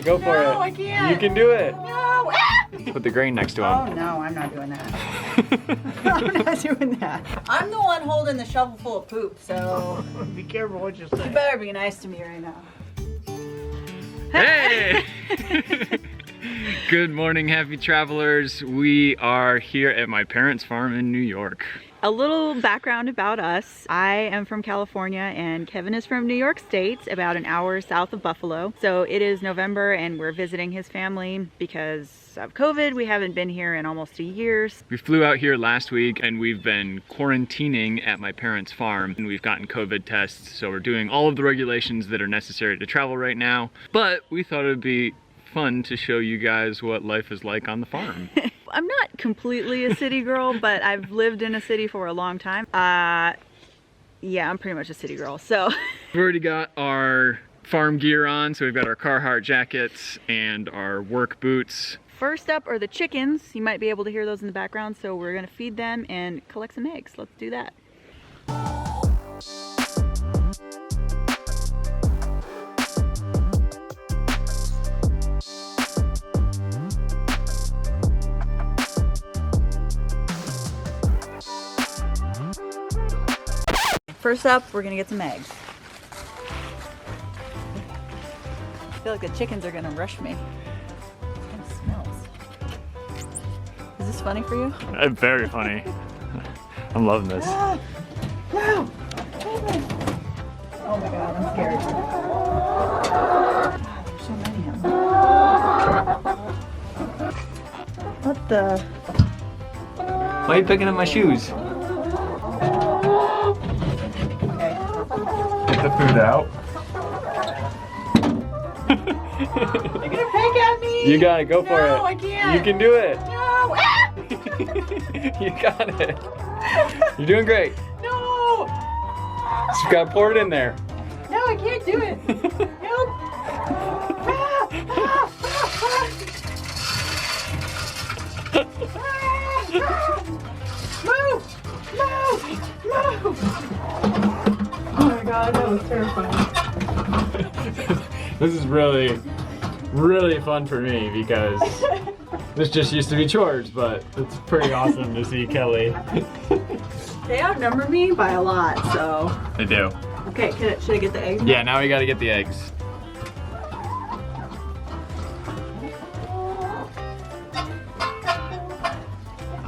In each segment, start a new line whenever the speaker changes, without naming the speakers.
Go for it.
No, I can't.
You can do it.
No.
Put the grain next to him.
Oh no, I'm not doing that. I'm not doing that. I'm the one holding the shovel full of poop, so
Be careful what you say.
you better be nice to me right now.
Hey! Good morning, happy travelers. We are here at my parents' farm in New York.
A little background about us. I am from California and Kevin is from New York State, about an hour south of Buffalo. So it is November and we're visiting his family because of COVID. We haven't been here in almost a year.
We flew out here last week and we've been quarantining at my parents' farm and we've gotten COVID tests. So we're doing all of the regulations that are necessary to travel right now. But we thought it would be fun to show you guys what life is like on the farm.
I'm not completely a city girl, but I've lived in a city for a long time. Yeah, I'm pretty much a city girl, so.
We've already got our farm gear on, so we've got our Carhartt jackets and our work boots.
First up are the chickens. You might be able to hear those in the background, so we're gonna feed them and collect some eggs. Let's do that. First up, we're gonna get some eggs. I feel like the chickens are gonna rush me. It kind of smells. Is this funny for you?
Very funny. I'm loving this.
No! Oh my god, I'm scared. There's so many of them. What the?
Why are you picking up my shoes? Get the food out.
You're gonna peck at me!
You got it, go for it.
No, I can't.
You can do it.
No!
You got it. You're doing great.
No!
Just gotta pour it in there.
No, I can't do it. Help! Move! Move! Move! Oh my god, that was terrifying.
This is really fun for me because this just used to be chores, but it's pretty awesome to see Kelly.
They outnumber me by a lot, so.
They do.
Okay, should I get the eggs?
Yeah, now we gotta get the eggs.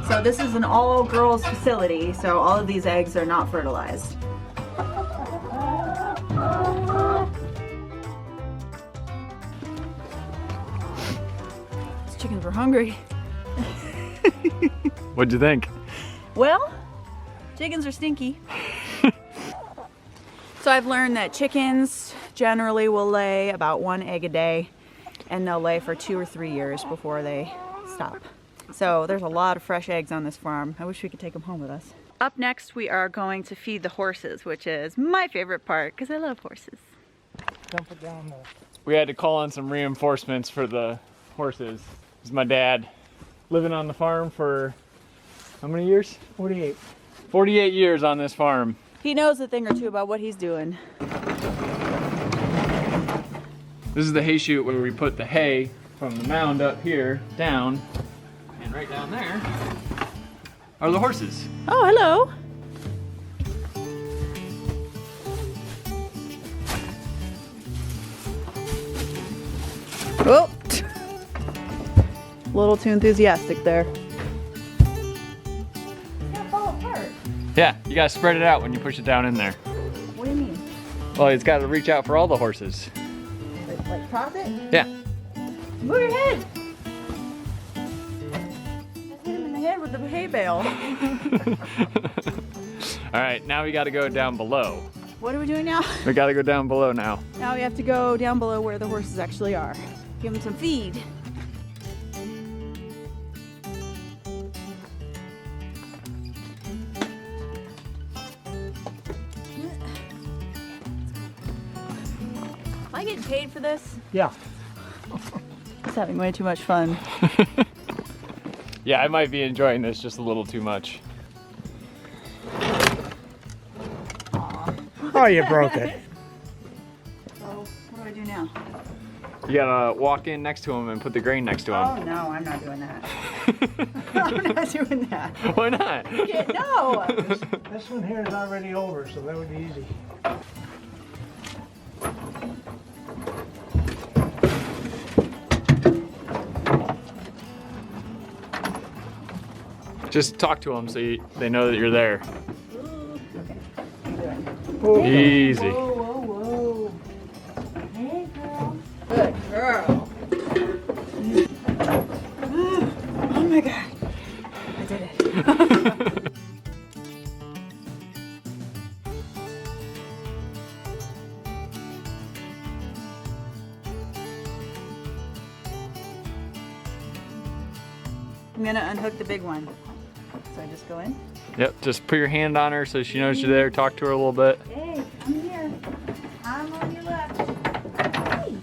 So this is an all-girls facility, so all of these eggs are not fertilized. These chickens were hungry.
What'd you think?
Well, chickens are stinky. So I've learned that chickens generally will lay about 1 egg a day, and they'll lay for 2 or 3 years before they stop. So there's a lot of fresh eggs on this farm. I wish we could take them home with us. Up next, we are going to feed the horses, which is my favorite part because I love horses.
Dump it down there.
We had to call on some reinforcements for the horses. This is my dad living on the farm for how many years?
48.
48 years on this farm.
He knows a thing or two about what he's doing.
This is the hay chute where we put the hay from the mound up here down, and right down there are the horses.
Oh, hello. Oh, a little too enthusiastic there.
It's gonna fall apart.
Yeah, you gotta spread it out when you push it down in there.
What do you mean?
Well, it's gotta reach out for all the horses.
Like cross it?
Yeah.
Move your head!
Hit him in the head with the hay bale.
All right, now we gotta go down below.
What are we doing now?
We gotta go down below now.
Now we have to go down below where the horses actually are. Give them some feed. Am I getting paid for this?
Yeah.
It's having way too much fun.
Yeah, I might be enjoying this just a little too much.
Oh, you broke it.
So, what do I do now?
You gotta walk in next to him and put the grain next to him.
Oh no, I'm not doing that. I'm not doing that.
Why not?
Yeah, no.
This one here is already over, so that would be easy.
Just talk to them so they know that you're there.
Okay. How you doing?
Easy.
Whoa, whoa, whoa. Hey, girl. Good girl. Oh my god. I did it. I'm gonna unhook the big one. So I just go in?
Yep, just put your hand on her so she knows you're there. Talk to her a little bit.
Hey, I'm here. I'm on your left. Hey,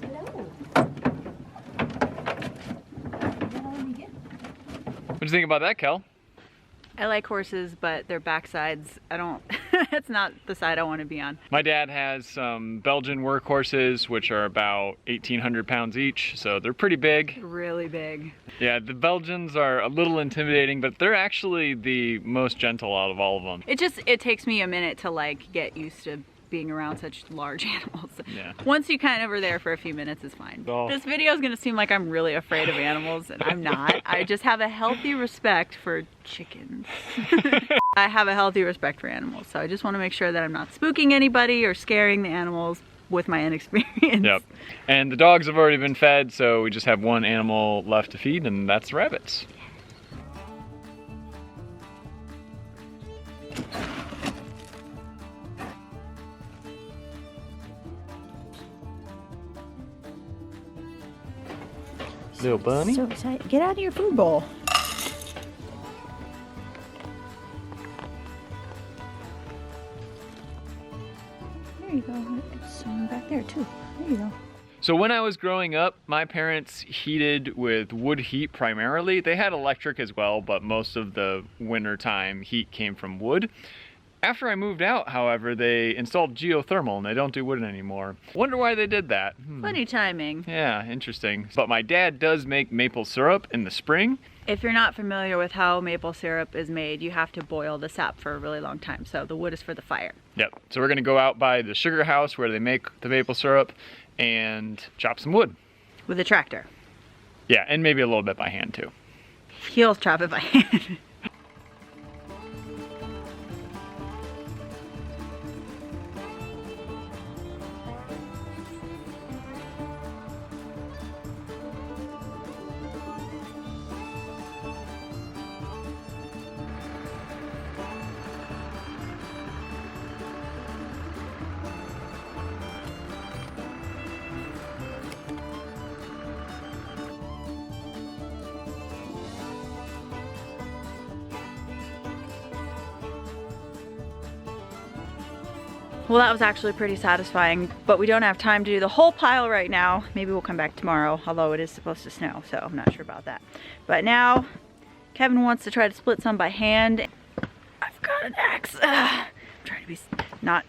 hello.
What do you think about that, Kel?
I like horses, but their backsides, I don't, it's not the side I want to be on.
My dad has some Belgian workhorses, which are about 1,800 pounds each, so they're pretty big.
Really big.
Yeah, the Belgians are a little intimidating, but they're actually the most gentle out of all of them.
It takes me a minute to like get used to being around such large animals.
Yeah.
Once you kind of are there for a few minutes, it's fine.
Oh.
This video is gonna seem like I'm really afraid of animals, and I'm not. I just have a healthy respect for chickens. I have a healthy respect for animals, so I just want to make sure that I'm not spooking anybody or scaring the animals with my inexperience.
Yep. And the dogs have already been fed, so we just have one animal left to feed, and that's the rabbits. Little bunny.
So excited. Get out of your food bowl. There you go. It's back there too. There you go.
So when I was growing up, my parents heated with wood heat primarily. They had electric as well, but most of the wintertime heat came from wood. After I moved out, however, they installed geothermal and they don't do wood anymore. Wonder why they did that.
Funny timing.
Yeah, interesting. But my dad does make maple syrup in the spring.
If you're not familiar with how maple syrup is made, you have to boil the sap for a really long time. So the wood is for the fire.
Yep. So we're gonna go out by the sugar house where they make the maple syrup and chop some wood.
With a tractor.
Yeah, and maybe a little bit by hand too.
He'll chop it by hand. Well, that was actually pretty satisfying, but we don't have time to do the whole pile right now. Maybe we'll come back tomorrow, although it is supposed to snow, so I'm not sure about that. But now, Kevin wants to try to split some by hand. I've got an axe. I'm trying to be not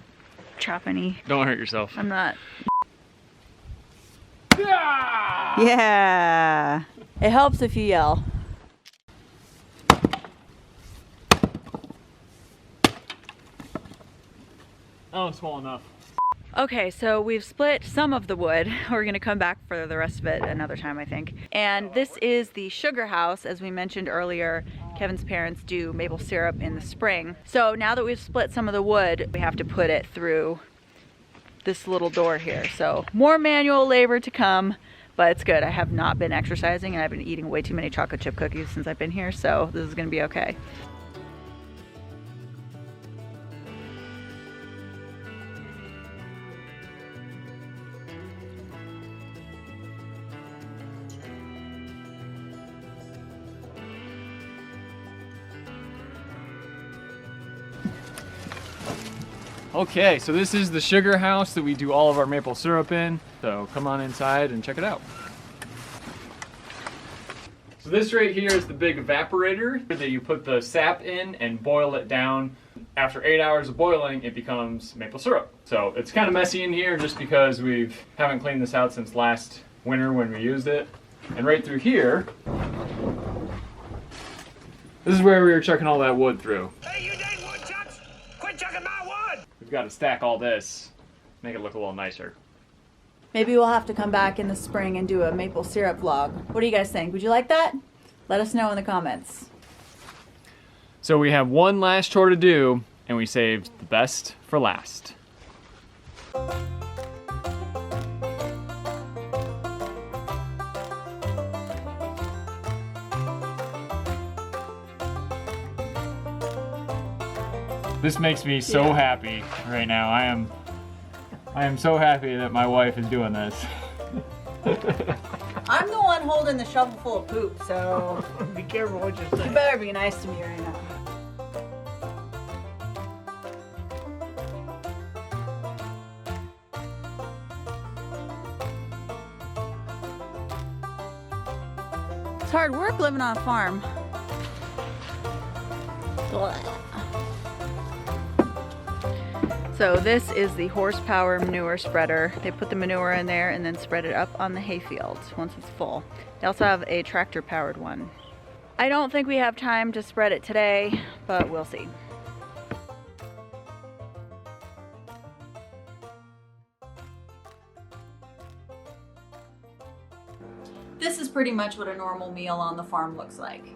chop any.
Don't hurt yourself.
I'm not. Yeah. It helps if you yell.
Oh, small enough.
Okay, so we've split some of the wood. We're gonna come back for the rest of it another time, I think. And this is the sugar house. As we mentioned earlier, Kevin's parents do maple syrup in the spring. So now that we've split some of the wood, we have to put it through this little door here. So more manual labor to come, but it's good. I have not been exercising and I've been eating way too many chocolate chip cookies since I've been here, so this is gonna be okay.
Okay, so this is the sugar house that we do all of our maple syrup in. So come on inside and check it out. So this right here is the big evaporator that you put the sap in and boil it down. After 8 hours of boiling, it becomes maple syrup. So it's kind of messy in here just because we haven't cleaned this out since last winter when we used it. And right through here, this is where we were chucking all that wood through.
Hey, you dang woodchucks! Quit chucking my wood!
We've got to stack all this, make it look a little nicer.
Maybe we'll have to come back in the spring and do a maple syrup vlog. What do you guys think? Would you like that? Let us know in the comments.
So we have one last chore to do, and we saved the best for last. This makes me so happy right now. I am so happy that my wife is doing this.
I'm the one holding the shovel full of poop, so
Be careful what you
you
say.
better be nice to me right now.
It's hard work living on a farm. So this is the horsepower manure spreader. They put the manure in there and then spread it up on the hayfield once it's full. They also have a tractor powered one. I don't think we have time to spread it today, but we'll see. This is pretty much what a normal meal on the farm looks like.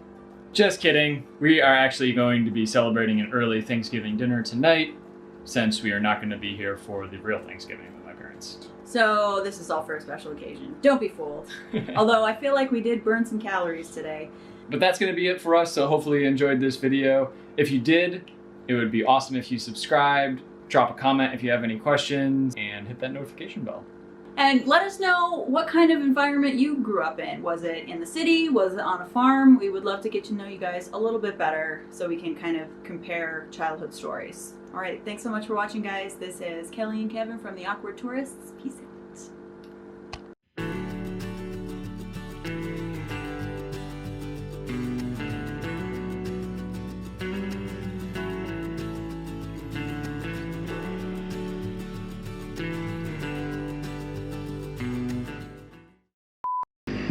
Just kidding. We are actually going to be celebrating an early Thanksgiving dinner tonight, since we are not going to be here for the real Thanksgiving with my parents.
So this is all for a special occasion. Don't be fooled. Although I feel like we did burn some calories today.
But that's going to be it for us, so hopefully you enjoyed this video. If you did, it would be awesome if you subscribed, drop a comment if you have any questions, and hit that notification bell.
And let us know what kind of environment you grew up in. Was it in the city? Was it on a farm? We would love to get to know you guys a little bit better so we can kind of compare childhood stories. All right, thanks so much for watching, guys. This is Kelly and Kevin from the Awkward Tourists. Peace out.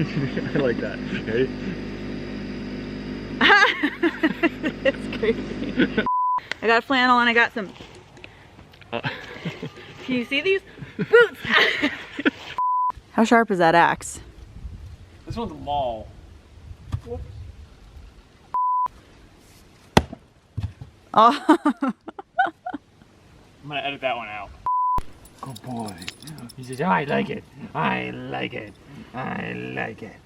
I like that. Ready?
It's crazy. I got a flannel and I got some. Can you see these? Boots! How sharp is that axe?
This one's a maul.
Oh.
I'm gonna edit that one out.
Good boy. He says, I like it. I like it. I like it.